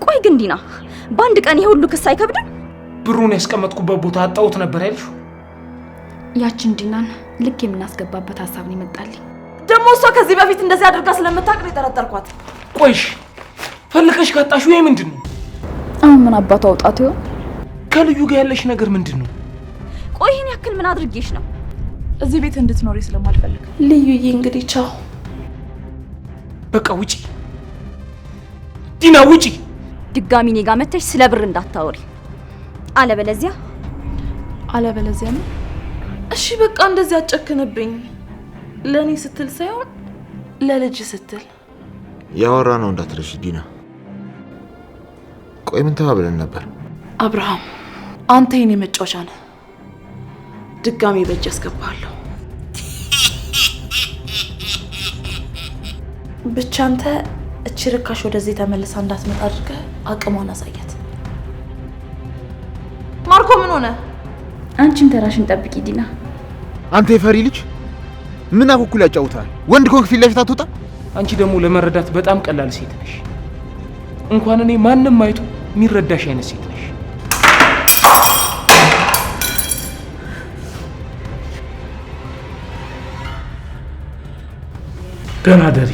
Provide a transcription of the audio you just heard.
ቆይ ግን ዲና በአንድ ቀን ይሄ ሁሉ ክስ አይከብድም? ብሩን ያስቀመጥኩበት ቦታ አጣሁት ነበር ያልሽው? ያችን ዲናን ልክ የምናስገባበት ሐሳብ ነው ይመጣልኝ። ደግሞ እሷ ከዚህ በፊት እንደዚህ አድርጋ ስለምታውቅ ነው የጠረጠርኳት። ቆይሽ ፈልከሽ ካጣሽው ይሄ ምንድነው? አሁን ምን አባቷ አውጣት ይሆን? ከልዩ ጋር ያለሽ ነገር ምንድነው? ቆይ ይሄን ያክል ምን አድርጌሽ ነው? እዚህ ቤት እንድትኖሪ ስለማልፈልግ። ልዩዬ እንግዲህ ቻው። በቃ ውጪ ዲና ውጪ። ድጋሚ እኔ ጋር መተሽ ስለ ብር እንዳታወሪ። አለበለዚያ ነው። እሺ በቃ እንደዚህ አጨክንብኝ። ለኔ ስትል ሳይሆን ለልጅ ስትል። ያወራ ነው እንዳትረሺ ዲና። ቆይ ምን ተባብለን ነበር? አብርሃም አንተ የኔ መጫወቻ ነህ። ድጋሚ በእጅ አስገባለሁ። ብቻ አንተ እቺ ርካሽ ወደዚህ ተመልሳ እንዳትመጣ አድርገህ አቅሟን አሳያት። ማርኮ ምን ሆነ? አንቺም ተራሽን ጠብቂ ዲና። አንተ የፈሪ ልጅ ምን አኩኩል ያጫውታል? ወንድ ኮንክ ፊት ለፊት አትወጣ። አንቺ ደግሞ ለመረዳት በጣም ቀላል ሴት ነሽ። እንኳን እኔ ማንንም አይቶ የሚረዳሽ አይነት ሴት ነሽ። ደህና ደሪ